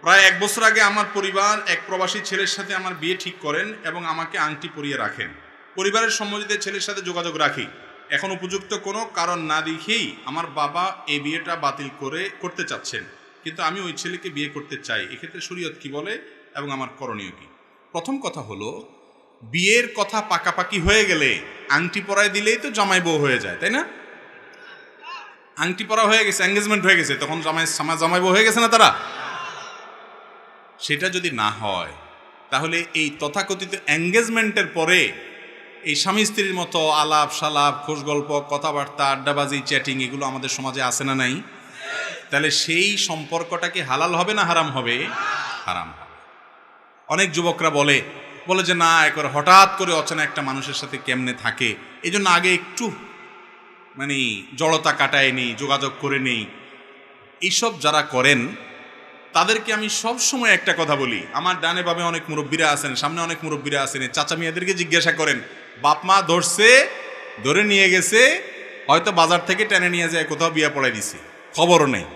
প্রায় 1 বছর আগে আমার পরিবার এক প্রবাসী ছেলের সাথে আমার বিয়ে ঠিক করেন এবং আমাকে আংটি পরিয়ে রাখেন। পরিবারের সম্মতিতে ছেলের সাথে যোগাযোগ রাখি। এখন উপযুক্ত কোনো কারণ না দেখেই আমার বাবা এই বিয়েটা বাতিল করতে চাচ্ছেন, কিন্তু আমি ওই ছেলেকে বিয়ে করতে চাই। এক্ষেত্রে শরীয়ত কি বলে এবং আমার করণীয় কি? প্রথম কথা হলো, বিয়ের কথা পাকাপাকি হয়ে গেলে আংটি পরায় দিলেই তো জামাই বউ হয়ে যায়, তাই না? আংটি পরা হয়ে গেছে, এঙ্গেজমেন্ট হয়ে গেছে, তখন জামাই বউ হয়ে গেছে না তারা? সেটা যদি না হয় তাহলে এই তথাকথিত এঙ্গেজমেন্টের পরে এই স্বামী স্ত্রীর মতো আলাপ সালাপ, খোশ গল্প, কথাবার্তা, আড্ডাবাজি, চ্যাটিং এগুলো আমাদের সমাজে আছে না নাই? তাহলে সেই সম্পর্কটা কি হালাল হবে না হারাম হবে? হারাম হবে। অনেক যুবকরা বলে যে না, একবার হঠাৎ করে অচেনা একটা মানুষের সাথে কেমনে থাকে, এই জন্য আগে একটু জড়তা কাটায় নেই, যোগাযোগ করে নেই। এইসব যারা করেন তাদেরকে আমি সব সময় একটা কথা বলি, আমার ডানে বামে অনেক মুরব্বীরা আছেন, সামনে অনেক মুরব্বীরা আছেন, চাচা মিয়াদেরকে জিজ্ঞাসা করেন, বাপ মা ধরে নিয়ে গেছে, হয়তো বাজার থেকে টেনে নিয়ে যায় কোথাও বিয়ে পড়াই দিছে, খবরও নেই,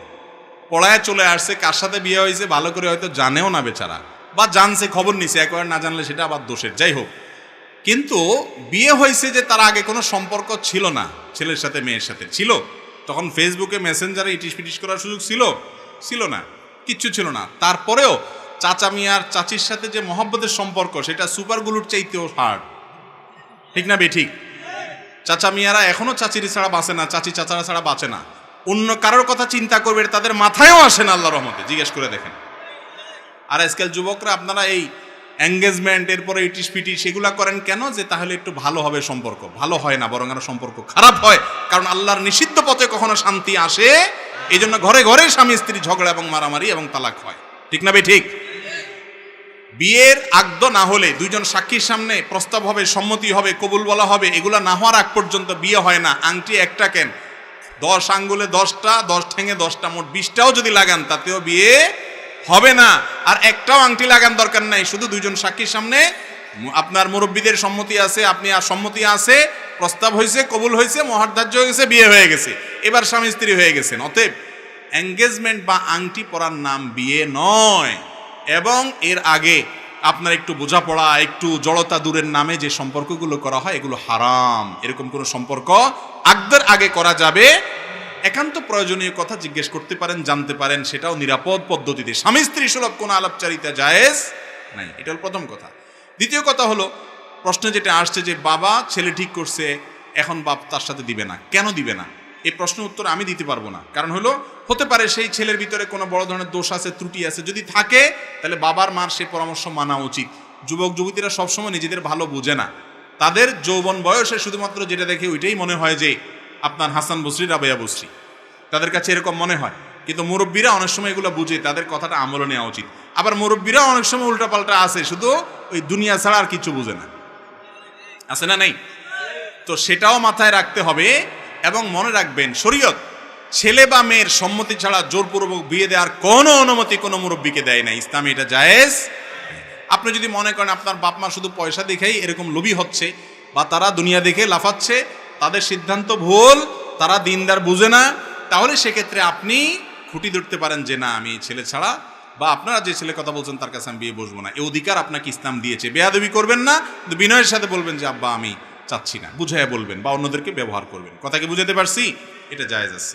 পড়ায় চলে আসছে, কার সাথে বিয়ে হয়েছে ভালো করে হয়তো জানেও না বেচারা, বা জানছে খবর নিছে, একবার না জানলে সেটা আবার দোষের, যাই হোক। কিন্তু বিয়ে হয়েছে যে তার আগে কোনো সম্পর্ক ছিল না, ছেলের সাথে মেয়ের সাথে ছিল, তখন ফেসবুকে মেসেঞ্জারে ইটিস পিটিস করার সুযোগ ছিল না, কিচ্ছু ছিল না। তারপরেও চাচা মিয়ার চাচির সাথে যে মহব্বতের সম্পর্ক, সেটা সুপারগুলোর চাইতেও হার্ড, ঠিক না বেঠিক? চাচা মিয়ারা এখনো চাচির ছাড়া বাঁচে না, চাচি চাচারা ছাড়া বাঁচে না, অন্য কারোর কথা চিন্তা করবে তাদের মাথায়ও আসে না, আল্লাহর রহমতে, জিজ্ঞেস করে দেখেন। আর আজকাল যুবকরা আপনারা এই এঙ্গেজমেন্ট, এরপরে ইটিস পিটিস সেগুলা করেন কেন? যে তাহলে একটু ভালো হবে সম্পর্ক। ভালো হয় না, বরং আরো সম্পর্ক খারাপ হয়, কারণ আল্লাহর নিষিদ্ধ পথে কখনো শান্তি আসে, এই জন্য ঘরে ঘরে স্বামী স্ত্রী ঝগড়া এবং মারামারি এবং তালাক হয়, ঠিক না ঠিক? বিয়ের আগদ না হলে, দুইজন সাক্ষীর সামনে প্রস্তাব হবে, সম্মতি হবে, কবুল বলা হবে, এগুলা না হওয়ার আগ পর্যন্ত বিয়ে হয় না। আংটি একটা কেন, 10 আঙ্গুলে 10টা, 10 ঠ্যাঙে 10টা, মোট 20টাও যদি লাগান তাতেও বিয়ে হবে না। আর একটাও আংটি লাগান দরকার নাই, শুধু দুইজন সাক্ষীর সামনে আপনার মুরব্বীদের সম্মতি আছে, আপনি আর সম্মতি আছে, প্রস্তাব হয়েছে, কবুল হয়েছে, মহার্ধার্য হয়ে গেছে, বিয়ে হয়ে গেছে, এবার স্বামী স্ত্রী হয়ে গেছেন। অতএব এঙ্গেজমেন্ট বা আংটি পরার নাম বিয়ে নয়, এবং এর আগে আপনার একটু বোঝাপড়া, একটু জড়তা দূরের নামে যে সম্পর্কগুলো করা হয় এগুলো হারাম। এরকম কোনো সম্পর্ক আগদের আগে করা যাবে। একান্ত প্রয়োজনীয় কথা জিজ্ঞেস করতে পারেন, জানতে পারেন, সেটাও নিরাপদ পদ্ধতিতে। স্বামী স্ত্রী সুলভ কোনো আলাপচারিতা জায়েজ নাই, এটা হল প্রথম কথা। দ্বিতীয় কথা হলো, প্রশ্নে যেটা আসছে যে বাবা ছেলে ঠিক করছে, এখন বাপ তার সাথে দিবে না, কেন দিবে না? এই প্রশ্নের উত্তর আমি দিতে পারবো না। কারণ হলো, হতে পারে সেই ছেলের ভিতরে কোনো বড় ধরনের দোষ আছে, ত্রুটি আছে, যদি থাকে তাহলে বাবার মার সেই পরামর্শ মানা উচিত। যুবক যুবতীরা সবসময় নিজেদের ভালো বুঝে না, তাদের যৌবন বয়সে শুধুমাত্র যেটা দেখে ওইটাই মনে হয় যে আপনার হাসান বসরি, রাবেয়া বসরি, তাদের কাছে এরকম মনে হয়। কিন্তু মুরব্বীরা অনেক সময় এগুলো বুঝে, তাদের কথাটা আমলে নেওয়া উচিত। আবার মুরব্বীরা অনেক সময় উল্টাপাল্টা আছে, শুধু ওই দুনিয়া ছাড়া আর কিছু বুঝে না, আছে না নেই? তো সেটাও মাথায় রাখতে হবে। এবং মনে রাখবেন, শরীয়ত ছেলে বা মেয়ের সম্মতি ছাড়া জোরপূর্বক বিয়ে দেওয়ার কোনো অনুমতি কোনো মুরব্বীকে দেয় না। ইসলামে এটা জায়েজ। আপনি যদি মনে করেন আপনার বাপ মা শুধু পয়সা দেখেই এরকম লোভী হচ্ছে, বা তারা দুনিয়া দেখে লাফাচ্ছে, তাদের সিদ্ধান্ত ভুল, তারা দিনদার বুঝে না, তাহলে সেক্ষেত্রে আপনি খুঁটি ধরতে পারেন যে না, আমি ছেলে ছাড়া, বা আপনারা যে ছেলে কথা বলছেন তার কাছে আমি বিয়ে বসবো না। এই অধিকার আপনাকে ইসলাম দিয়েছে। বেয়াদবি করবেন না, কিন্তু বিনয়ের সাথে বলবেন যে আব্বা আমি চাচ্ছি না, বুঝাইয়া বলবেন, বা অন্যদেরকে ব্যবহার করবেন। কথা কি বুঝাতে পারছি? এটা জায়েজ আছে।